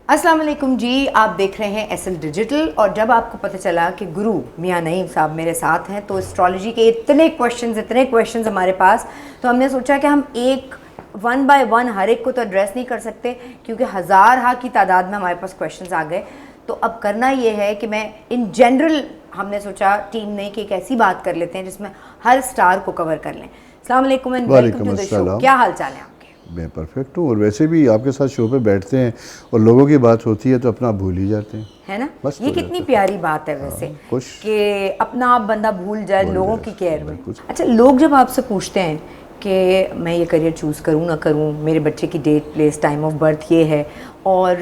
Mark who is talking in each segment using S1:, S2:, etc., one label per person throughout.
S1: अस्सलाम वालेकुम जी, आप देख रहे हैं एसएल डिजिटल। और जब आपको पता चला कि गुरु मियां नईम साहब मेरे साथ हैं तो एस्ट्रोलॉजी के इतने क्वेश्चंस हमारे पास, तो हमने सोचा कि हम एक वन बाय वन हर एक को तो एड्रेस नहीं कर सकते क्योंकि हज़ार की तादाद में हमारे पास क्वेश्चंस आ गए। तो अब करना ये है कि मैं इन जनरल, हमने सोचा टीम ने कि एक ऐसी बात कर लेते हैं जिसमें हर स्टार को कवर कर लें। अस्सलाम वालेकुम and welcome to the show. क्या हाल चाल है आपके?
S2: मैं परफेक्ट हूँ, और वैसे भी आपके साथ शो पे बैठते हैं और लोगों की बात होती है तो अपना भूल ही जाते हैं,
S1: है ना?
S2: बस
S1: ये कितनी प्यारी बात है वैसे कि अपना आप बंदा भूल जाए लोगों की केयर में। अच्छा, लोग जब आपसे पूछते हैं कि मैं ये करियर चूज़ करूँ ना करूँ, मेरे बच्चे की date place time of birth ये है, और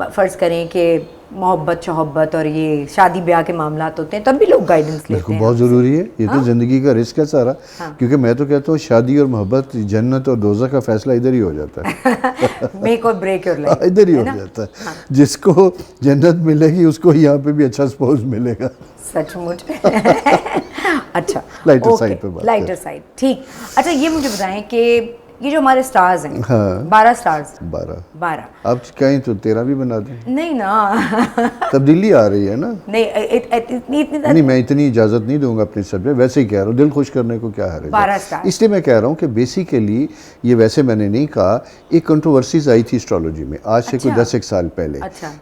S1: फ़र्ज़ करें कि मोहब्बत शोहब्बत और ये शादी ब्याह के मामलात होते हैं, तब भी लोग गाइडेंस लेते हैं।
S2: बहुत ज़रूरी है ये। तो ज़िंदगी का रिस्क है सारा। क्योंकि मैं तो कहता हूँ शादी और मोहब्बत, जन्नत और दोज़ख का फैसला इधर ही हो जाता है। मेक और ब्रेक योर लाइफ इधर ही हो जाता है। जिसको जन्नत मिलेगी उसको यहाँ पे भी अच्छा स्पोज मिलेगा।
S1: सचमुच। अच्छा,
S2: लाइटर साइड पे बात,
S1: लाइटर साइड, ठीक। अच्छा, ये मुझे बताएं कि ये जो हमारे स्टार्स हैं, 12 स्टार्स, 12
S2: आप कहीं तो 13 भी बना दें।
S1: नहीं ना।
S2: तब्दीली आ रही है ना।
S1: नहीं, इतनी
S2: नहीं, मैं इतनी इजाज़त नहीं दूंगा अपने सब्जेक्ट। वैसे ही कह रहा हूँ, दिल खुश करने को क्या है।
S1: 12 स्टार
S2: इसलिए मैं कह रहा हूँ कि बेसिकली ये, वैसे मैंने नहीं कहा, एक कंट्रोवर्सीज आई थी एस्ट्रोलॉजी में आज से कोई 10 साल पहले।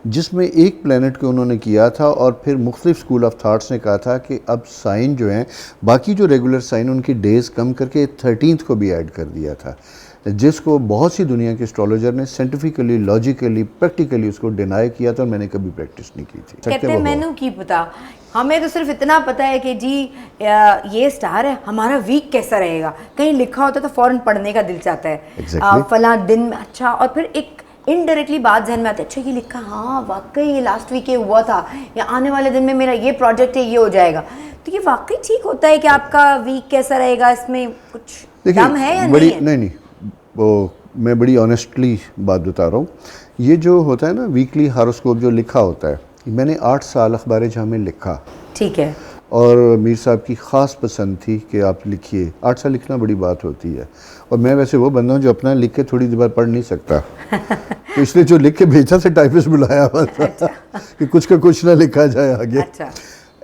S2: जिसमें एक प्लेनेट को उन्होंने किया था और फिर मुख्तलिफ स्कूल ऑफ थाट्स ने कहा था कि अब साइन जो हैं, बाकी जो रेगुलर साइन उनकी डेज कम करके 13th को भी ऐड कर दिया था, जिसको बहुत सी दुनिया के एस्ट्रोलॉजर ने साइंटिफिकली, लॉजिकली, प्रैक्टिकली उसको डिनाई किया था, और मैंने कभी प्रैक्टिस नहीं की थी।
S1: कहते हैं मैंने की पता, हमें तो सिर्फ इतना पता है कि जी ये स्टार है, हमारा वीक कैसा रहेगा, कहीं लिखा होता है तो फौरन पढ़ने का दिल चाहता है। फला दिन में, अच्छा, और फिर एक इनडायरेक्टली बात जहन में आती है, अच्छा ये लिखा, हाँ वाकई ये लास्ट वीक ये हुआ था, या आने वाले दिन में मेरा ये प्रोजेक्ट है, ये हो जाएगा। तो ये वाकई ठीक होता है कि आपका वीक कैसा रहेगा, इसमें कुछ दम है या नहीं है?
S2: नहीं, वो मैं बड़ी ऑनेस्टली बात बता रहा हूँ। ये जो होता है ना वीकली हॉरोस्कोप जो लिखा होता है, मैंने 8 साल अखबार जहाँ में लिखा, ठीक है, और मीर साहब की ख़ास पसंद थी कि आप लिखिए। 8 साल लिखना बड़ी बात होती है, और मैं वैसे वो बंदा हूँ जो अपना लिख के थोड़ी देर बाद पढ़ नहीं सकता। तो इसलिए जो लिख के भेजा था टाइपिस्ट बुलाया हुआ था कि कुछ का कुछ ना लिखा जाए आगे।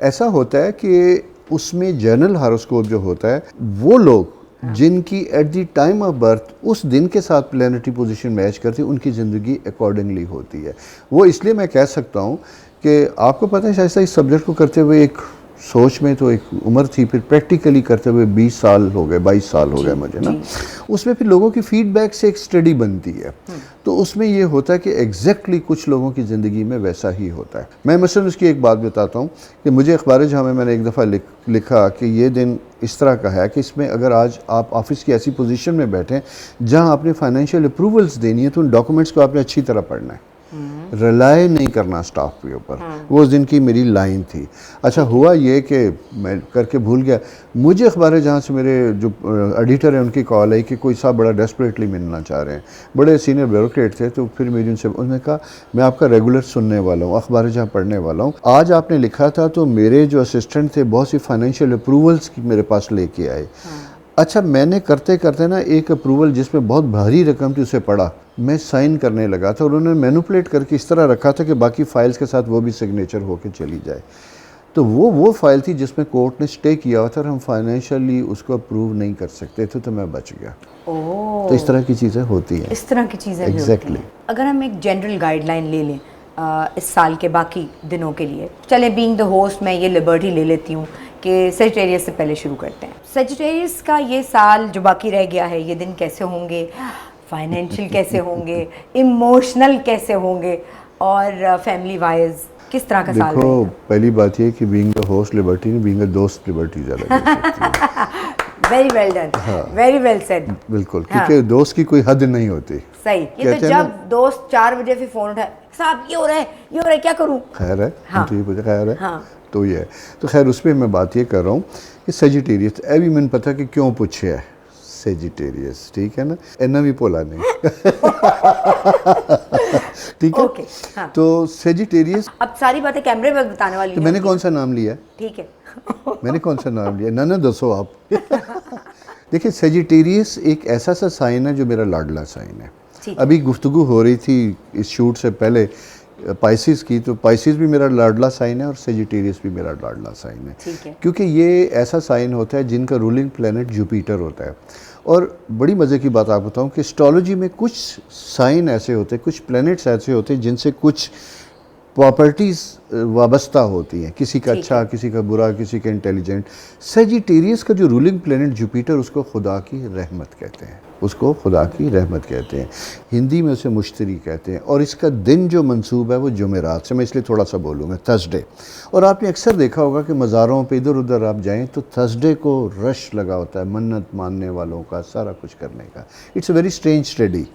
S2: ऐसा होता है कि उसमें जनरल हॉरोस्कोप जो होता है, वो लोग जिनकी at the time of birth उस दिन के साथ प्लैनेटरी पोजीशन मैच करती है, उनकी ज़िंदगी अकॉर्डिंगली होती है। वो इसलिए मैं कह सकता हूँ कि आपको पता है शायद इस सब्जेक्ट को करते हुए एक सोच में तो एक उम्र थी, फिर प्रैक्टिकली करते हुए 20 साल हो गए, 22 साल हो गए मुझे ना। उसमें फिर लोगों की फीडबैक से एक स्टडी बनती है, तो उसमें ये होता है कि एग्जैक्टली कुछ लोगों की ज़िंदगी में वैसा ही होता है। मैं मसलन उसकी एक बात बताता हूँ कि मुझे अखबार जहाँ में मैंने एक दफ़ा लिखा कि ये दिन इस तरह का है कि इसमें अगर आज आप ऑफिस की ऐसी पोजीशन में बैठें जहाँ आपने फाइनेंशियल अप्रूवल्स देनी है, तो उन डॉक्यूमेंट्स को आपने अच्छी तरह पढ़ना है, रिलाय नहीं करना स्टाफ के ऊपर। वो उस दिन की मेरी लाइन थी। अच्छा, हुआ ये कि मैं करके भूल गया, मुझे अखबार जहाँ से मेरे जो एडिटर हैं उनकी कॉल आई कि कोई साहब बड़ा डेस्परेटली मिलना चाह रहे हैं, बड़े सीनियर ब्यूरोक्रेट थे। तो फिर मेरी उन्होंने कहा मैं आपका रेगुलर सुनने वाला हूँ, अखबार जहाँ पढ़ने वाला हूँ। आज आपने लिखा था तो मेरे जो असिस्टेंट थे बहुत सी फाइनेंशियल अप्रूवल्स की मेरे पास लेके आए। अच्छा, मैंने करते करते ना एक अप्रूवल जिसमें बहुत भारी रकम थी उसे पढ़ा, मैं साइन करने लगा था, और उन्होंने मैनिपुलेट करके इस तरह रखा था कि बाकी फाइल्स के साथ वो भी सिग्नेचर होके चली जाए। तो वो फाइल थी जिसमें कोर्ट ने स्टे किया हुआ था और हम फाइनेंशियली उसको अप्रूव नहीं कर सकते थे, तो मैं बच गया। तो इस तरह की चीज़ें होती हैं,
S1: इस तरह की चीज़ें
S2: एग्जैक्टली।
S1: अगर हम एक जनरल गाइडलाइन ले लें इस साल के बाकी दिनों के लिए, चले बीइंग द होस्ट मैं ये लिबर्टी ले लेती हूँ कि सेजिटेरियस से पहले शुरू करते हैं। सेजिटेरियस का ये साल जो बाकी रह गया है, ये दिन कैसे होंगे, फाइनेंशियल कैसे होंगे, इमोशनल कैसे होंगे, और फैमिली वाइज किस तरह का साल
S2: देखो, पहली बात ये कि बीइंग द होस्ट लिबर्टी नहीं, बीइंग द दोस्त लिबर्टी ज़्यादा।
S1: Very well done, very well said.
S2: बिल्कुल, क्योंकि दोस्त की कोई हद नहीं होती।
S1: सही। ये तो जब दोस्त 4 बजे फिर फ़ोन उठाए, साहब ये हो रहा है, ये हो रहा है, क्या करूँ? खैर है, तो ये पूछा खैर है, तो ये है। तो खैर उस पर मैं बात ये कर रहा हूँ कि सेजिटेरियस, अभी मैंने पता कि क्यों पूछे है सेजिटेरियस, ठीक है ना, इन्ना भी भोला नहीं। ठीक है, तो सेजिटेरियस। अब सारी बातें कैमरे पर बताने वाली।
S2: तो मैंने कौन सा नाम लिया?
S1: ठीक है।
S2: मैंने कौन सा नाम लिया ना दसो आप। देखिए, सेजिटेरियस एक ऐसा सा साइन है जो मेरा लाडला साइन है।
S1: ठीक
S2: अभी गुफ्तगू हो रही थी इस शूट से पहले पाइसिस की, तो पाइसिस भी मेरा लाडला साइन है और सेजिटेरियस भी मेरा लाडला साइन है।
S1: ठीक है।
S2: क्योंकि ये ऐसा साइन होता है जिनका रूलिंग प्लेनेट जुपिटर होता है। और बड़ी मज़े की बात आप बताऊं कि एस्ट्रोलॉजी में कुछ साइन ऐसे होते हैं, कुछ प्लैनेट्स ऐसे होते हैं जिनसे कुछ प्रॉपर्टीज़ वाबस्ता होती हैं, किसी का अच्छा, किसी का बुरा, किसी का इंटेलिजेंट। सेजिटेरियस का जो रूलिंग प्लैनेट जुपिटर, उसको खुदा की रहमत कहते हैं, उसको खुदा की रहमत कहते हैं, हिंदी में उसे मुश्तरी कहते हैं। और इसका दिन जो मंसूब है वो जुमेरात से, मैं इसलिए थोड़ा सा बोलूँगा थर्सडे। और आपने अक्सर देखा होगा कि मज़ारों पे इधर उधर आप जाएं तो थर्सडे को रश लगा होता है मन्नत मानने वालों का, सारा कुछ करने का। It's a very strange study.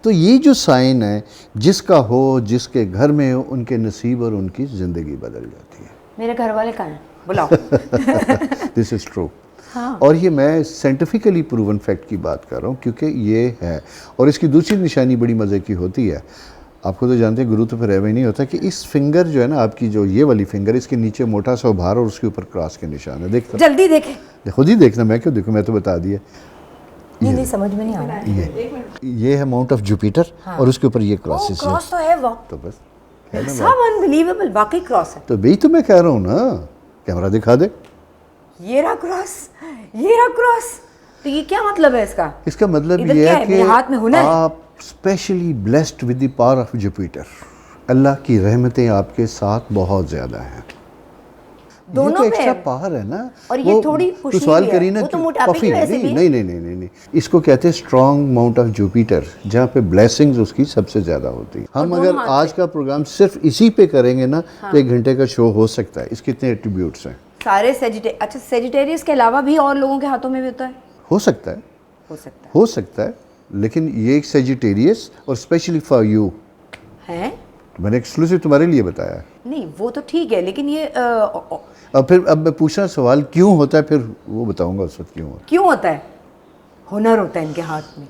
S2: तो ये जो साइन है, जिसका हो, जिसके घर में हो, उनके नसीब और उनकी ज़िंदगी बदल जाती है।
S1: मेरे घर वाले कहाँ हैं, बुलाओ।
S2: This is true.
S1: हाँ।
S2: और ये मैं साइंटिफिकली प्रूवन फैक्ट की बात कर रहा हूँ, क्योंकि ये है। और इसकी दूसरी निशानी बड़ी मज़े की होती है, आपको तो जानते हैं गुरु तो फिर एवं ही नहीं होता, कि इस फिंगर जो है ना आपकी, जो ये वाली फिंगर, इसके नीचे मोटा सा उभार और उसके ऊपर क्रॉस के निशान है। देखो
S1: जल्दी देखें।
S2: खुद ही देखना, मैं क्यों देखूँ, मैं तो बता दिया।
S1: नहीं समझ में नहीं आ रहा।
S2: ये है माउंट ऑफ जुपिटर। हाँ। और उसके ऊपर ये क्रॉसेस है।
S1: क्रॉस तो है वो,
S2: तो बस
S1: सब अनबिलीवेबल, वाकई क्रॉस है।
S2: तो वही तो मैं कह रहा हूँ ना, कैमरा दिखा दे,
S1: ये रहा क्रॉस, ये रहा क्रॉस। तो ये क्या मतलब है इसका?
S2: इसका मतलब
S1: इधर
S2: ये
S1: क्या
S2: है कि
S1: हाथ में हुनर है?
S2: आप specially blessed with the power of Jupiter. अल्लाह की रहमतें आपके साथ बहुत ज़्यादा हैं।
S1: दोनों
S2: ये तो एक्स्ट्रा
S1: पे
S2: पावर है ना।
S1: और ये थोड़ी
S2: तो
S1: खुशी
S2: सवाल
S1: भी
S2: करी
S1: है,
S2: ना
S1: वो तो
S2: कि
S1: मोटापे
S2: पफी
S1: की वजह से भी है।
S2: नहीं नहीं नहीं नहीं नहीं, इसको कहते हैं स्ट्रॉन्ग माउंट ऑफ जुपिटर, जहाँ पे ब्लेसिंग्स उसकी सबसे ज़्यादा होती है। हम अगर आज का प्रोग्राम सिर्फ इसी पे करेंगे ना, तो 1 घंटे का शो हो सकता है। इसके इतने एट्रीब्यूट्स हैं
S1: सारे। अच्छा, सेजिटेरियस के अलावा भी और लोगों के हाथों में भी होता है?
S2: हो सकता है, हो सकता है, लेकिन ये एक सेजिटेरियस और स्पेशली फॉर यू
S1: है।
S2: मैंने एक्सक्लूसिव तुम्हारे लिए बताया।
S1: नहीं वो तो ठीक है, लेकिन ये
S2: अब फिर अब मैं पूछना सवाल क्यों होता है, फिर वो बताऊंगा उस वक्त क्यों
S1: होता है। हुनर होता है इनके हाथ में।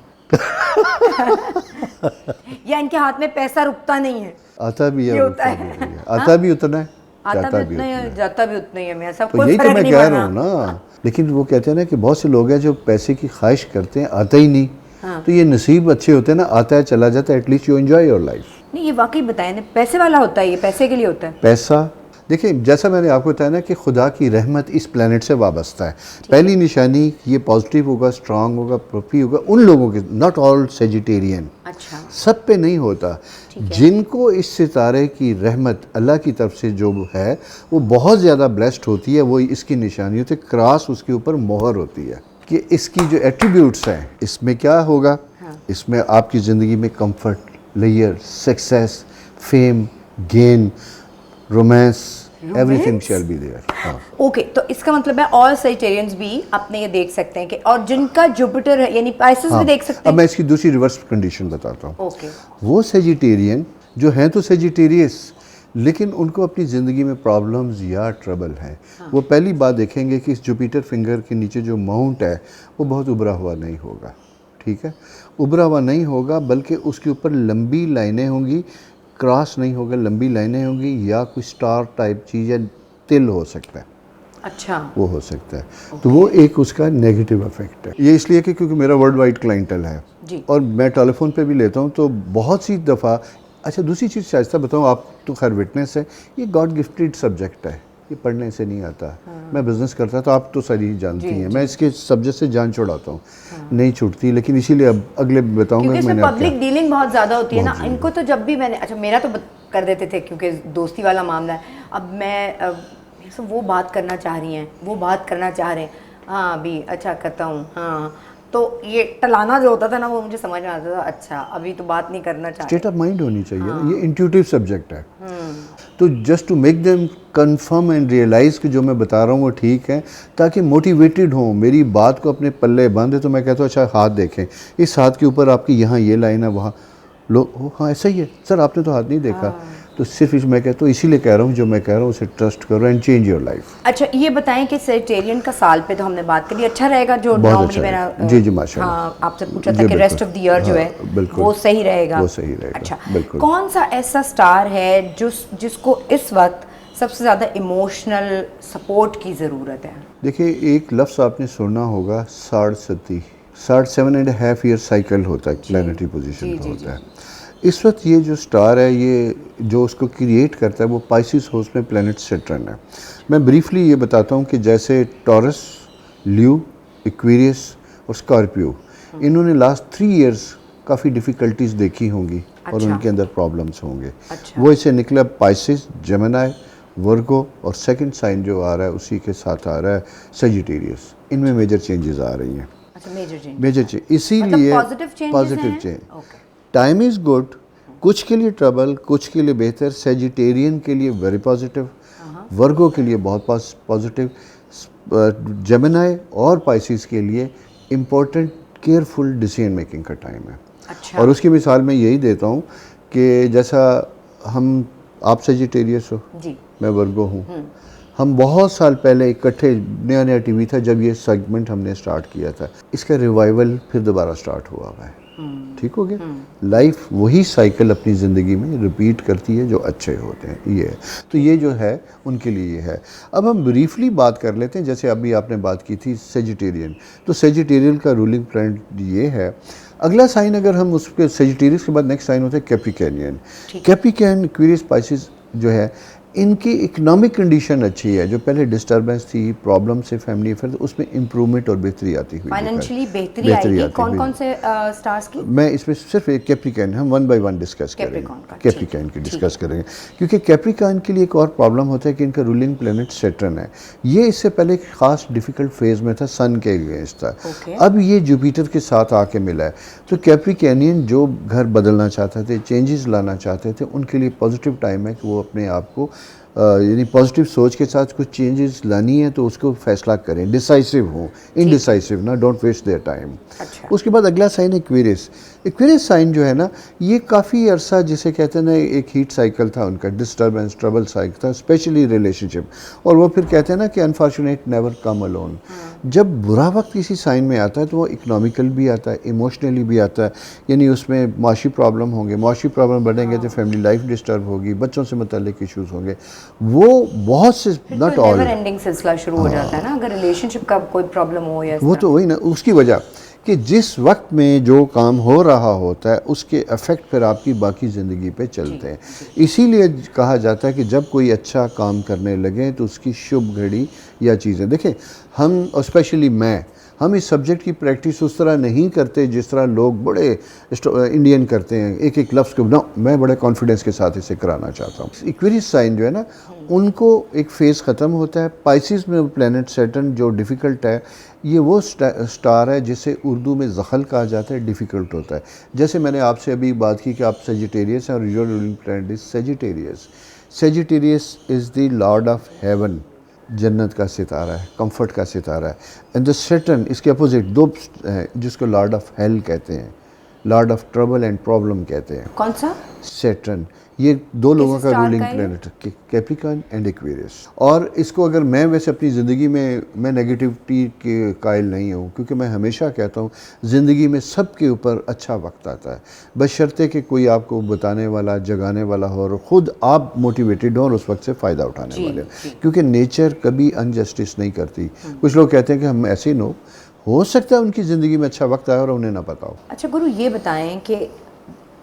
S1: या इनके हाथ में पैसा रुकता नहीं है।
S2: आता भी है,
S1: होता है।
S2: आता भी उतना है,
S1: आता भी उतना है, जाता भी उतना ही है। मैं सब
S2: तो यही तो मैं कह रहा हूँ ना। लेकिन वो कहते हैं ना कि बहुत से लोग हैं जो पैसे की ख्वाहिश करते हैं, आता ही नहीं। हाँ। तो ये नसीब अच्छे होते हैं ना, आता है चला जाता है, at least you enjoy your life.
S1: नहीं ये वाकई बताया ना, पैसे वाला होता है, ये पैसे के लिए होता है।
S2: पैसा देखिए, जैसा मैंने आपको बताया ना कि खुदा की रहमत इस प्लेनेट से वाबस्ता है। पहली निशानी ये पॉजिटिव होगा, स्ट्रांग होगा, प्रोफी होगा उन लोगों के, नॉट ऑल सेजिटेरियन।
S1: अच्छा,
S2: सब पे नहीं होता। जिनको इस सितारे की रहमत अल्लाह की तरफ से जो है वो बहुत ज़्यादा ब्लेस्ड होती है, वो इसकी निशानी होती है। क्रॉस उसके ऊपर मोहर होती है कि इसकी जो एट्रीब्यूट्स हैं, इसमें क्या होगा। हाँ। इसमें आपकी ज़िंदगी में comfort, layer, success, fame, gain, romance, everything shall be there.
S1: Okay, तो इसका मतलब है ऑल सेजिटेरियंस भी अपने ये देख सकते हैं कि, और जिनका जुपिटर है यानी पाइसेस भी देख सकते हैं।
S2: अब मैं इसकी दूसरी रिवर्स कंडीशन बताता हूँ।
S1: ओके।
S2: वो सेजिटेरियन जो हैं तो सेजिटेरियस, लेकिन उनको अपनी ज़िंदगी में प्रॉब्लम्स या ट्रबल है। हाँ। वो पहली बात देखेंगे कि इस जुपिटर फिंगर के नीचे जो माउंट है वो बहुत उभरा हुआ नहीं होगा। ठीक है, उभरा हुआ नहीं होगा, बल्कि उसके ऊपर लंबी लाइनें होंगी, क्रॉस नहीं होगा, लंबी लाइनें होंगी, या कोई स्टार टाइप चीज़ या तिल हो सकता है।
S1: अच्छा, वो
S2: हो सकता है। तो वो एक उसका नेगेटिव इफेक्ट है। ये इसलिए कि क्योंकि मेरा वर्ल्ड वाइड क्लाइंटल है जी। और मैं टेलीफोन पे भी लेता हूँ, तो बहुत सी दफ़ा। अच्छा, दूसरी चीज़ शायद बताऊँ, आप तो खैर विटनेस है, ये गॉड गिफ्टेड सब्जेक्ट है, ये पढ़ने से नहीं आता। हाँ। मैं बिज़नेस करता तो आप तो सारी जानती हैं, मैं इसके सब्जेक्ट से जान छुड़ाता हूँ। हाँ। नहीं छूटती, लेकिन इसीलिए अब अगले बताऊँगा।
S1: क्योंकि इसमें पब्लिक डीलिंग बहुत ज़्यादा होती है ना इनको। तो जब भी मैंने, अच्छा मेरा तो कर देते थे क्योंकि दोस्ती वाला मामला है। अब मैं वो बात करना चाह रही हैं, वो बात करना चाह रहे हैं, हाँ अभी अच्छा करता हूँ, हाँ। तो ये टलाना जो होता था ना, वो मुझे समझ में आता था, अच्छा अभी तो बात नहीं करना चाहिए।
S2: स्टेट ऑफ माइंड होनी चाहिए। हाँ। ये इंट्यूटिव सब्जेक्ट है। तो just to make them confirm and realize कि जो मैं बता रहा हूँ वो ठीक है, ताकि मोटिवेटेड हों, मेरी बात को अपने पल्ले बांधे। तो मैं कहता हूँ अच्छा हाथ देखें, इस हाथ के ऊपर आपकी यहाँ ये लाइन है, वहाँ लोग हाँ ऐसा ही है सर, आपने तो हाथ नहीं देखा। हाँ। तो सिर्फ मैं कहता हूँ, इसीलिए कह रहा हूँ, जो मैं कह रहा हूँ उसे ट्रस्ट करो एंड चेंज योर लाइफ।
S1: अच्छा ये बताएं कि सेजिटेरियन का साल पे तो हमने बात करी, अच्छा रहेगा जो नॉर्मली मेरा
S2: जी माशाल्लाह।
S1: हाँ, आपसे पूछा था कि रेस्ट ऑफ द ईयर जो है वो सही रहेगा।
S2: वो सही रहेगा।
S1: अच्छा, कौन सा ऐसा स्टार है जिसको इस वक्त सबसे ज़्यादा इमोशनल सपोर्ट की ज़रूरत है?
S2: देखिए, एक लफ्ज़ आपने सुना होगा, साढ़ सती, 7.5 ईयर साइकिल होता है, प्लानिटरी पोजीशन का होता है। इस वक्त ये जो स्टार है, ये जो उसको क्रिएट करता है वो पाइसिस हाउस में प्लैनेट सैटर्न है। मैं ब्रीफली ये बताता हूँ कि जैसे टॉरस, ल्यू, एक्वेरियस और स्कॉर्पियो, इन्होंने लास्ट 3 इयर्स काफ़ी डिफ़िकल्टीज देखी होंगी और उनके अंदर प्रॉब्लम्स होंगे। वो इसे निकला पाइसिस, जेमिनी, वर्गो और सेकंड साइन जो आ रहा है उसी के साथ आ रहा है सजिटेरियस। इनमें मेजर चेंजेस आ रही हैं। मेजर चेंज इसीलिए positive change. Time is good, कुछ के लिए ट्रबल, कुछ के लिए बेहतर। सेजिटेरियन के लिए वेरी पॉजिटिव, वर्गो के लिए बहुत पॉजिटिव, जेमिनी और पाइसिस के लिए इम्पोर्टेंट केयरफुल डिसीजन मेकिंग का टाइम है। और उसकी मिसाल मैं यही देता हूँ कि जैसा आप सेजिटेरियस हो जी, मैं वर्गो हूँ। हम बहुत साल पहले इकट्ठे, नया नया टीवी था जब ये सेगमेंट हमने स्टार्ट किया था, इसका रिवाइवल फिर दोबारा स्टार्ट हुआ है। ठीक हो गया। लाइफ वही साइकिल अपनी ज़िंदगी में रिपीट करती है जो अच्छे होते हैं। ये तो ये जो है उनके लिए ये है। अब हम ब्रीफली बात कर लेते हैं, जैसे अभी आपने बात की थी सेजिटेरियन, तो सेजिटेरियन का रूलिंग प्लैनेट ये है। अगला साइन अगर हम उसके सेजिटेरियस के बाद नेक्स्ट साइन होता है कैप्रिकॉर्नियन। कैप्रिकॉर्न, एक्वेरियस, पाइसिस जो है, इनकी इकोनॉमिक कंडीशन अच्छी है। जो पहले डिस्टर्बेंस थी, प्रॉब्लम से फैमिली अफेयर, उसमें इम्प्रूवमेंट और बेहतरी आती हुई,
S1: फाइनेंशियली बेहतरी आएगी। कौन-कौन से स्टार्स की?
S2: मैं इसमें सिर्फ एक कैप्रिकॉर्न, हम 1 बाय 1 डिस्कस करेंगे। कैप्रिकॉर्न की डिस्कस करेंगे क्योंकि कैप्रिकॉर्न के लिए एक और प्रॉब्लम होता है कि इनका रूलिंग प्लैनेट सैटर्न है। ये इससे पहले एक खास डिफिकल्ट फेज में था, सन के अगेंस्ट था। अब ये जुपिटर के साथ आके मिला है। तो कैप्रिकॉर्नियन जो घर बदलना चाहते थे, चेंजेस लाना चाहते थे, उनके लिए पॉजिटिव टाइम है कि वो अपने आप को यानी पॉजिटिव सोच के साथ कुछ चेंजेस लानी है तो उसको फैसला करें, डिसाइसिव हो, इनडिसाइसिव ना, डोंट वेस्ट देयर टाइम। उसके बाद अगला साइन है एक्वेरियस। एक्वेरियस साइन जो है ना, ये काफ़ी अरसा जिसे कहते हैं ना, एक हीट साइकिल था उनका, डिस्टर्बेंस, ट्रबल साइकिल था, स्पेशली रिलेशनशिप। और वो फिर कहते हैं ना कि अनफॉर्चुनेट नेवर कम अलोन। जब बुरा वक्त किसी साइन में आता है तो वो इकोनॉमिकल भी आता है, इमोशनली भी आता है, यानी उसमें माशी प्रॉब्लम होंगे, माशी प्रॉब्लम बढ़ेंगे तो फैमिली लाइफ डिस्टर्ब होगी, बच्चों से मुताल्लिक इश्यूज़ होंगे। वो बहुत से, नॉट ऑल,
S1: नेवर एंडिंग सिलसिला शुरू हो जाता है ना अगर रिलेशनशिप का कोई प्रॉब्लम हो या
S2: वो तो वही ना, उसकी वजह कि जिस वक्त में जो काम हो रहा होता है उसके इफ़ेक्ट फिर आपकी बाकी ज़िंदगी पे चलते हैं। इसीलिए कहा जाता है कि जब कोई अच्छा काम करने लगे तो उसकी शुभ घड़ी या चीज़ें देखें। हम स्पेशली हम इस सब्जेक्ट की प्रैक्टिस उस तरह नहीं करते जिस तरह लोग बड़े इंडियन करते हैं, एक एक लफ्ज़ को ना, मैं बड़े कॉन्फिडेंस के साथ इसे कराना चाहता हूँ। एक्वेरियस साइन जो है ना, उनको एक फ़ेज़ ख़त्म होता है। पाइसिस में प्लैनेट सैटर्न जो डिफ़िकल्ट है, ये वो स्टार है जिसे उर्दू में ज़ख़ल कहा जाता है, डिफ़िकल्ट होता है। जैसे मैंने आपसे अभी बात की कि आप सेजिटेरियस हैं और your ruling planet is Sagittarius. Sagittarius is the Lord of haven, जन्नत का सितारा है, कंफर्ट का सितारा है। एंड द सैटर्न इसके अपोजिट दो हैं जिसको लॉर्ड ऑफ हेल कहते हैं, Lord of trouble and problem कहते हैं।
S1: कौन सा?
S2: सैटर्न। ये दो लोगों का रूलिंग प्लैनेट है, कैप्रिकॉर्न एंड एक्वेरियस। और इसको अगर मैं वैसे अपनी ज़िंदगी में, मैं नेगेटिविटी के कायल नहीं हूँ, क्योंकि मैं हमेशा कहता हूँ ज़िंदगी में सबके ऊपर अच्छा वक्त आता है, बशर्ते कि कोई आपको बताने वाला, जगाने वाला हो और ख़ुद आप मोटिवेटेड हो और उस वक्त से फ़ायदा उठाने वाले हो। क्योंकि नेचर कभी अनजस्टिस नहीं करती। कुछ लोग कहते हैं कि हम ऐसे ही हो सकता है उनकी ज़िंदगी में अच्छा वक्त आए और उन्हें ना पता हो।
S1: अच्छा गुरु, ये बताएं कि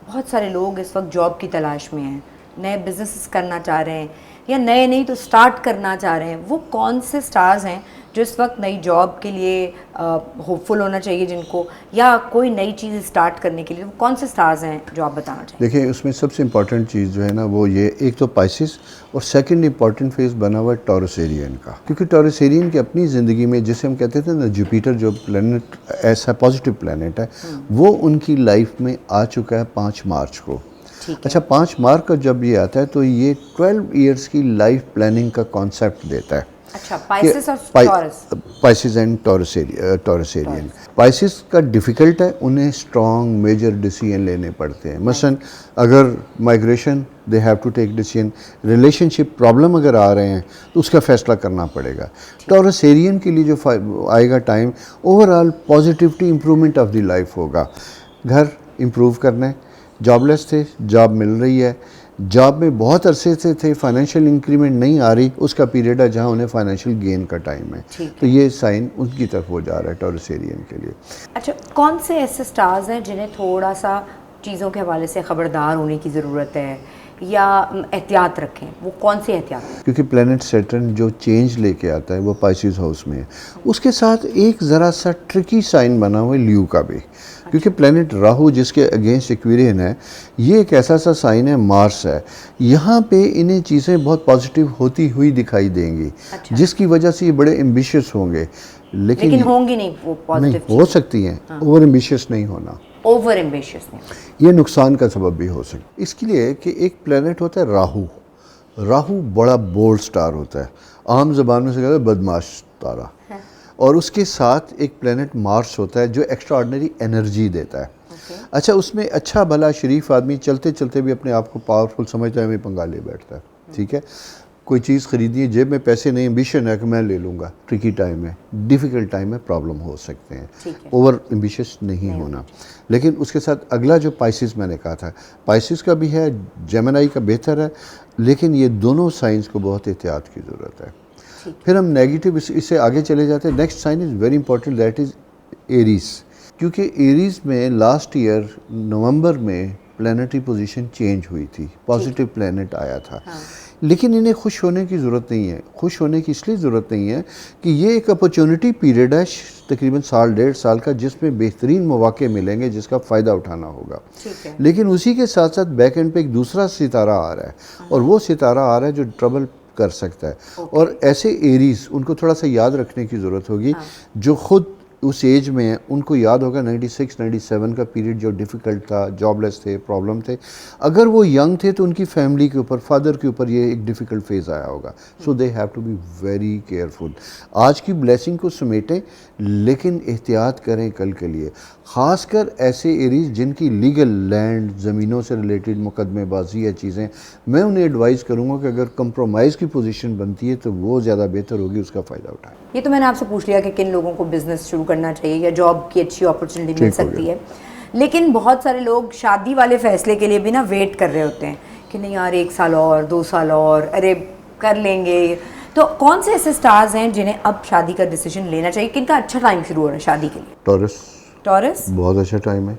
S1: बहुत सारे लोग इस वक्त जॉब की तलाश में हैं, नए बिजनेसेस करना चाह रहे हैं या नए नहीं तो स्टार्ट करना चाह रहे हैं। वो कौन से स्टार्स हैं जो इस वक्त नई जॉब के लिए होपफुल होना चाहिए जिनको, या कोई नई चीज़ स्टार्ट करने के लिए, वो कौन से स्टार्स हैं जो आप बताना चाहिए?
S2: देखिए, उसमें सबसे इम्पॉर्टेंट चीज़ जो है ना, वो ये, एक तो पाइसिस और सेकंड इम्पॉर्टेंट फेज बना हुआ है टॉरस एरियन का। क्योंकि टॉरस एरियन की अपनी ज़िंदगी में, जिसे हम कहते थे ना, जुपिटर जो प्लैनेट ऐसा पॉजिटिव प्लैनेट है, वो उनकी लाइफ में आ चुका है 5 मार्च को। अच्छा, 5 मार्च का जब ये आता है तो ये 12 ईयर्स की लाइफ प्लानिंग का कॉन्सेप्ट देता है।
S1: अच्छा, पाइसिस और Taurus,
S2: Pisces and Taurus Arian. Pisces का डिफ़िकल्ट है, उन्हें स्ट्रॉन्ग मेजर डिसीजन लेने पड़ते हैं। मसलन अगर migration, they have to take decision, relationship problem अगर आ रहे हैं तो उसका फैसला करना पड़ेगा। टॉरस एरियन के लिए जो आएगा time, overall positivity, improvement of the life होगा। घर इम्प्रूव करना है, जॉबलेस थे, जॉब मिल रही है, जॉब में बहुत अरसे से थे, फाइनेंशियल इंक्रीमेंट नहीं आ रही, उसका पीरियड है जहाँ उन्हें फाइनेंशियल गेन का टाइम है। तो ये साइन उनकी तरफ हो जा रहा है टॉरस एरियन के लिए।
S1: अच्छा, कौन से ऐसे स्टार्स हैं जिन्हें थोड़ा सा चीज़ों के हवाले से ख़बरदार होने की ज़रूरत है या एहतियात रखें? वो कौन सी एहतियात?
S2: क्योंकि प्लैनेट सैटर्न जो चेंज लेके आता है वो पाइसिस हाउस में है, उसके साथ एक ज़रा सा ट्रिकी साइन बना हुआ है ल्यू का भी, क्योंकि प्लैनेट राहु जिसके अगेंस्ट एक्वेरियन है, ये एक ऐसा सा साइन है, मार्स है, यहाँ पे इन्हें चीज़ें बहुत पॉजिटिव होती हुई दिखाई देंगी। अच्छा। जिसकी वजह से ये बड़े एम्बिशियस होंगे, लेकिन होंगी नहीं वो पॉजिटिव, हो सकती हैं। हाँ। ओवर एम्बिशियस नहीं होना,
S1: ओवर एम्बिशियस नहीं,
S2: ये नुकसान का सबब भी हो सकता है। इसके लिए कि एक प्लैनेट होता है राहु, राहु बड़ा बोल्ड स्टार होता है, आम ज़बान में से कहते हैं बदमाश तारा। हाँ। और उसके साथ एक प्लैनेट मार्स होता है जो एक्स्ट्रा ऑर्डिनरी एनर्जी देता है। अच्छा, उसमें अच्छा भला शरीफ आदमी चलते चलते भी अपने आप को पावरफुल समझता है, मैं पंगा ले बैठता है। ठीक है, कोई चीज़ खरीदनी है, जेब में पैसे नहीं, एम्बिशन है कि मैं ले लूँगा, ट्रिकी टाइम है, डिफ़िकल्ट टाइम है, प्रॉब्लम हो सकते हैं। ओवर एम्बिशियस नहीं होना। लेकिन उसके साथ अगला जो पाइसिस मैंने कहा था, पाइसिस का भी है, जेमिनी का बेहतर है, लेकिन ये दोनों साइंस को बहुत एहतियात की ज़रूरत है। फिर हम नेगेटिव इससे आगे चले जाते हैं। Next sign is very important, that is Aries, क्योंकि एरीज में लास्ट ईयर नवंबर में प्लैनेटरी पोजीशन चेंज हुई थी, पॉजिटिव प्लैनेट आया था। हाँ। लेकिन इन्हें खुश होने की ज़रूरत नहीं है। खुश होने की इसलिए ज़रूरत नहीं है कि ये एक अपॉर्चुनिटी पीरियड है, तकरीबन साल डेढ़ साल का, जिसमें बेहतरीन मौके मिलेंगे जिसका फ़ायदा उठाना होगा। लेकिन उसी के साथ साथ बैक एंड पे एक दूसरा सितारा आ रहा है, और वो सितारा आ रहा है जो ट्रबल कर सकता है। और ऐसे एरीज उनको थोड़ा सा याद रखने की ज़रूरत होगी, जो खुद उस एज में है, उनको याद होगा 96-97 का पीरियड जो डिफ़िकल्ट था, जॉबलेस थे, प्रॉब्लम थे। अगर वो यंग थे तो उनकी फैमिली के ऊपर, फादर के ऊपर ये एक डिफ़िकल्ट फेज़ आया होगा। So they have to be very careful. आज की ब्लेसिंग को समेटें, लेकिन एहतियात करें कल के लिए। ख़ासकर ऐसे एरीज जिनकी लीगल लैंड, ज़मीनों से रिलेटेड मुकदमेबाजी है चीज़ें, मैं उन्हें एडवाइस करूँगा कि अगर कंप्रोमाइज़ की पोजीशन बनती है तो वो ज़्यादा बेहतर होगी, उसका फ़ायदा उठाएं।
S1: ये तो मैंने आपसे पूछ लिया कि किन लोगों को बिज़नेस शुरू करना चाहिए या जॉब की अच्छी अपॉर्चुनिटी मिल सकती है, लेकिन बहुत सारे लोग शादी वाले फ़ैसले के लिए भी ना वेट कर रहे होते हैं कि नहीं यार 1 साल और 2 साल और, अरे कर लेंगे। तो कौन से ऐसे स्टार्स हैं जिन्हें अब शादी का डिसीजन लेना चाहिए, किनका अच्छा टाइम शुरू हो रहा है शादी के लिए? टॉरस बहुत अच्छा टाइम है।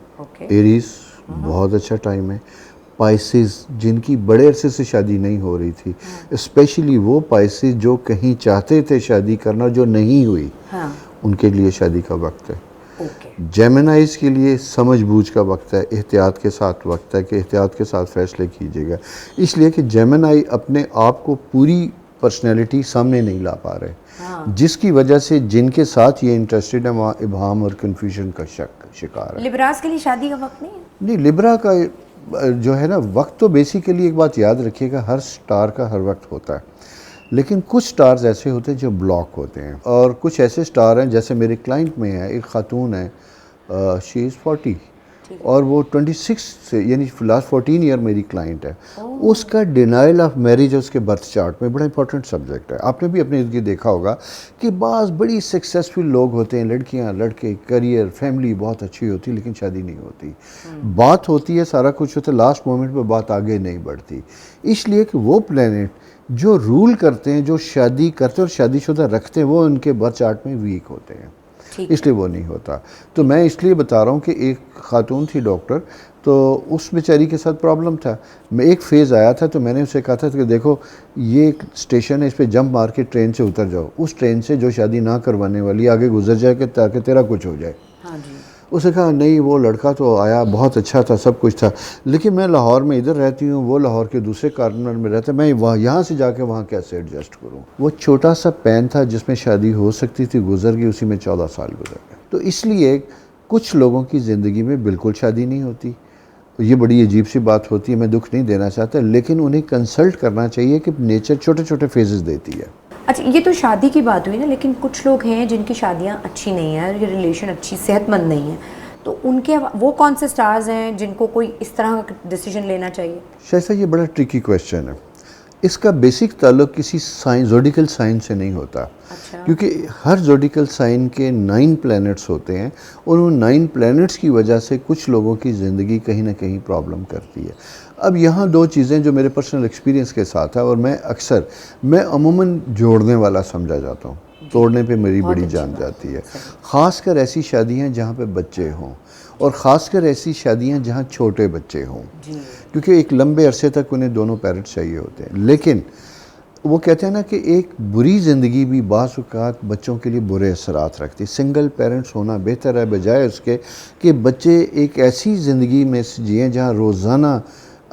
S2: एरीज बहुत अच्छा टाइम है। पाइसिस जिनकी बड़े अरसे से शादी नहीं हो रही थी, स्पेशली वो पाइसिस जो कहीं चाहते थे शादी करना जो नहीं हुई, उनके लिए शादी का वक्त है। जेमिनाइज के लिए समझ बूझ का वक्त है, एहतियात के साथ वक्त है कि एहतियात के साथ फैसले कीजिएगा, इसलिए कि जेमिनाई अपने आप को पूरी पर्सनैलिटी सामने नहीं ला पा रहे। जिसकी वजह से जिनके साथ ये इंटरेस्टेड है वहाँ इबहम और कन्फ्यूजन का शिकार है।
S1: लिब्रास के लिए शादी का वक्त
S2: नहीं, लिब्रा का जो है ना वक्त, तो बेसिकली एक बात याद रखिएगा, हर स्टार का हर वक्त होता है, लेकिन कुछ स्टार्स ऐसे होते हैं जो ब्लॉक होते हैं, और कुछ ऐसे स्टार हैं, जैसे मेरे क्लाइंट में है एक खातून है, शी इज़ 40 और वो 26 से, यानी लास्ट 14 ईयर मेरी क्लाइंट है। उसका डिनाइल ऑफ मैरिज उसके बर्थ चार्ट में बड़ा इंपॉर्टेंट सब्जेक्ट है। आपने भी अपने इर्द देखा होगा कि बाज़ बड़ी सक्सेसफुल लोग होते हैं, लड़कियां लड़के, करियर फैमिली बहुत अच्छी होती, लेकिन शादी नहीं होती। बात होती है, सारा कुछ होता है, लास्ट मोमेंट पर बात आगे नहीं बढ़ती, इसलिए कि वो प्लैनेट जो रूल करते हैं, जो शादी करते हैं और शादीशुदा रखते हैं, वो उनके बर्थ चार्ट में वीक होते हैं, इसलिए वो नहीं होता। तो मैं इसलिए बता रहा हूँ कि एक खातून थी डॉक्टर, तो उस बेचारी के साथ प्रॉब्लम था। मैं एक फ़ेज़ आया था तो मैंने उसे कहा था कि देखो ये एक स्टेशन है, इस पर जंप मार के ट्रेन से उतर जाओ, उस ट्रेन से जो शादी ना करवाने वाली आगे गुजर जाए कि ताकि तेरा कुछ हो जाए। हाँ जी। उसने कहा नहीं, वो लड़का तो आया, बहुत अच्छा था, सब कुछ था, लेकिन मैं लाहौर में इधर रहती हूँ, वो लाहौर के दूसरे कॉर्नर में रहता है, मैं वहाँ यहाँ से जाके वहाँ कैसे एडजस्ट करूँ। वो छोटा सा पैन था जिसमें शादी हो सकती थी, गुजर गई, उसी में 14 साल गुजर गए। तो इसलिए कुछ लोगों की ज़िंदगी में बिल्कुल शादी नहीं होती, ये बड़ी अजीब सी बात होती है, मैं दुख नहीं देना चाहता, लेकिन उन्हें कंसल्ट करना चाहिए कि नेचर छोटे छोटे फेजेस देती है।
S1: अच्छा, ये तो शादी की बात हुई ना, लेकिन कुछ लोग हैं जिनकी शादियां अच्छी नहीं हैं, ये रिलेशन अच्छी सेहतमंद नहीं है, तो उनके वो कौन से स्टार्स हैं जिनको कोई इस तरह का डिसीजन लेना चाहिए?
S2: शायद ये बड़ा ट्रिकी क्वेश्चन है। इसका बेसिक ताल्लुक किसी साइन, ज़ोडिकल साइन से नहीं होता। अच्छा। क्योंकि हर ज़ोडिकल साइन के 9 प्लैनेट्स होते हैं, और उन 9 प्लैनेट्स की वजह से कुछ लोगों की ज़िंदगी कहीं ना कहीं प्रॉब्लम करती है। अब यहाँ दो चीज़ें जो मेरे पर्सनल एक्सपीरियंस के साथ है, और मैं अमूमन जोड़ने वाला समझा जाता हूँ, तोड़ने पे मेरी बड़ी जान जाती है। ख़ासकर ऐसी शादियाँ जहाँ पे बच्चे हों, और ख़ासकर ऐसी शादियाँ जहाँ छोटे बच्चे हों, क्योंकि एक लंबे अरसे तक उन्हें दोनों पेरेंट्स चाहिए होते हैं। लेकिन वो कहते हैं ना कि एक बुरी ज़िंदगी भी बाज़ औक़ात बच्चों के लिए बुरे असरात रखती है। सिंगल पेरेंट्स होना बेहतर है बजाय उसके कि बच्चे एक ऐसी ज़िंदगी में जिएँ जहाँ रोज़ाना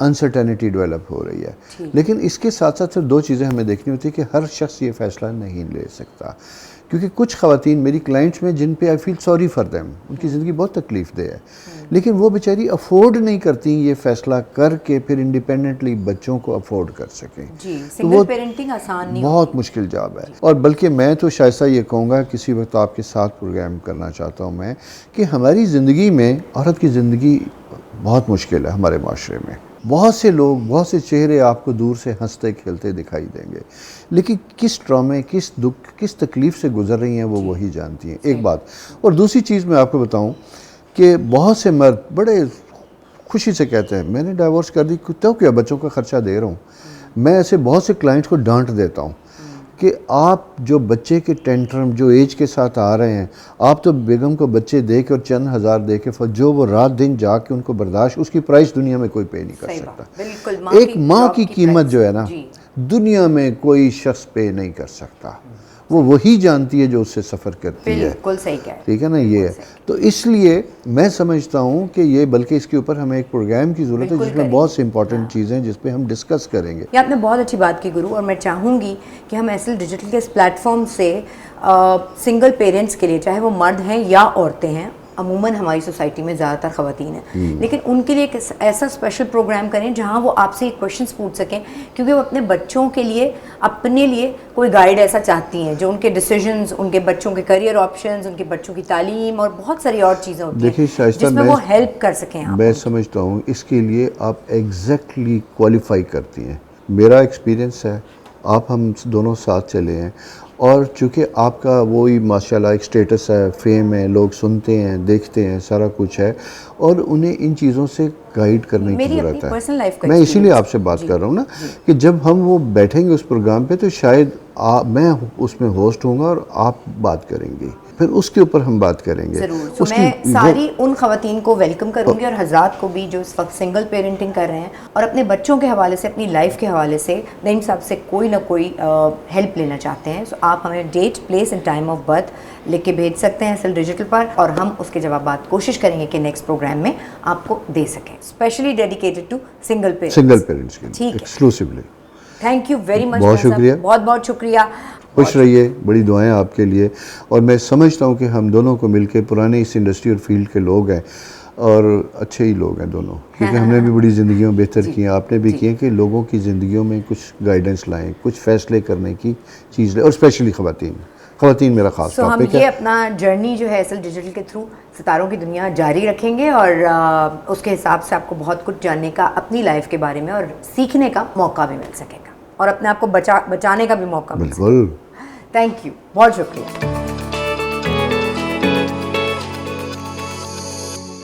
S2: अनसर्टेनिटी डेवलप हो रही है। लेकिन इसके साथ साथ सिर्फ दो चीज़ें हमें देखनी होती है कि हर शख्स ये फ़ैसला नहीं ले सकता, क्योंकि कुछ ख़वातीन मेरी क्लाइंट्स में जिन पे I feel sorry for them, उनकी ज़िंदगी बहुत तकलीफ़ दे है, लेकिन वो बेचारी अफोर्ड नहीं करती ये फ़ैसला करके फिर इंडिपेंडेंटली बच्चों को अफोर्ड कर सकें।
S1: तो वो पेरेंटिंग आसान नहीं,
S2: बहुत मुश्किल जॉब है। और बल्कि मैं तो शायद ये कहूँगा, किसी वक्त आपके साथ प्रोग्राम करना चाहता हूँ मैं, कि हमारी ज़िंदगी में औरत की ज़िंदगी बहुत मुश्किल है। हमारे माशरे में बहुत से लोग, बहुत से चेहरे आपको दूर से हंसते खेलते दिखाई देंगे, लेकिन किस ट्रॉमे, किस दुख, किस तकलीफ़ से गुजर रही हैं वो वही जानती हैं, एक बात। और दूसरी चीज़ मैं आपको बताऊं कि बहुत से मर्द बड़े खुशी से कहते हैं मैंने डाइवोर्स कर दी, तो क्या बच्चों का ख़र्चा दे रहा हूँ। मैं ऐसे बहुत से क्लाइंट्स को डांट देता हूँ कि आप जो बच्चे के टेंट्रम जो एज के साथ आ रहे हैं, आप तो बेगम को बच्चे दे के और चंद हज़ार दे के जो वो रात दिन जाके उनको बर्दाश्त, उसकी प्राइस दुनिया में कोई पे नहीं कर सकता। एक माँ की कीमत जो है ना, दुनिया में कोई शख्स पे नहीं कर सकता। वो वही जानती है जो उससे सफ़र करती है।
S1: बिल्कुल सही कह रहे हैं।
S2: ठीक है ना, ये है। तो इसलिए मैं समझता हूँ कि ये, बल्कि इसके ऊपर हमें एक प्रोग्राम की ज़रूरत है जिसमें बहुत सी इंपॉर्टेंट चीज़ें हैं जिस पे हम डिस्कस करेंगे।
S1: ये आपने बहुत अच्छी बात की गुरु, और मैं चाहूँगी कि हम एसएल डिजिटल के इस प्लेटफॉर्म से सिंगल पेरेंट्स के लिए, चाहे वो मर्द हैं या औरतें हैं, अमूमन हमारी सोसाइटी में ज़्यादातर ख़वातीन हैं, लेकिन उनके लिए एक ऐसा स्पेशल प्रोग्राम करें जहां वो आपसे क्वेश्चंस पूछ सकें, क्योंकि वो अपने बच्चों के लिए, अपने लिए कोई गाइड ऐसा चाहती हैं जो उनके डिसीजंस, उनके बच्चों के करियर ऑप्शंस, उनके बच्चों की तालीम और बहुत सारी और चीज़ें होती हैं जिसमें वो हेल्प कर सकें।
S2: मैं समझता हूँ इसके लिए आप एग्जैक्टली क्वालिफाई करती हैं। मेरा एक्सपीरियंस है, आप हम दोनों साथ चले हैं, और चूँकि आपका वही माशाल्लाह एक स्टेटस है, फेम है, लोग सुनते हैं, देखते हैं, सारा कुछ है, और उन्हें इन चीज़ों से गाइड करने की ज़रूरत है। मैं इसीलिए आपसे बात कर रहा हूँ ना कि जब हम वो बैठेंगे उस प्रोग्राम पे, तो शायद मैं उसमें होस्ट होऊंगा और आप बात करेंगी, फिर उसके ऊपर हम बात करेंगे।
S1: ज़रूर। तो मैं सारी उन ख़वातीन को वेलकम करूंगी, और हज़रात को भी जो इस वक्त सिंगल पेरेंटिंग कर रहे हैं और अपने बच्चों के हवाले से, अपनी लाइफ के हवाले से नईम साहब से कोई ना कोई हेल्प लेना चाहते हैं, तो आप हमें date, place and time of birth लिख के भेज सकते हैं एसएल डिजिटल पर, और हम उसके जवाब कोशिश करेंगे कि नेक्स्ट प्रोग्राम में आपको दे सकें, specially dedicated to single parents
S2: के लिए exclusively.
S1: Thank you very much,
S2: बहुत शुक्रिया,
S1: बहुत बहुत शुक्रिया।
S2: खुश रहिए, बड़ी दुआएं आपके लिए। और मैं समझता हूँ कि हम दोनों को मिलके, पुराने इस इंडस्ट्री और फील्ड के लोग हैं और अच्छे ही लोग हैं दोनों, क्योंकि हमने भी बड़ी ज़िंदगियों बेहतर की हैं, आपने भी की हैं, कि लोगों की ज़िंदगियों में कुछ गाइडेंस लाएँ, कुछ फ़ैसले करने की चीज़ लें, और स्पेशली ख़वातीन मेरा ख़ास
S1: टॉपिक है। हम ये अपना जर्नी जो है एसएल डिजिटल के थ्रू सितारों की दुनिया जारी रखेंगे, और उसके हिसाब से आपको बहुत कुछ जानने का, अपनी लाइफ के बारे में और सीखने का मौका भी मिल सकेगा, और अपने आप को बचाने का भी मौका मिल सकेगा। थैंक यू, बहुत शुक्रिया।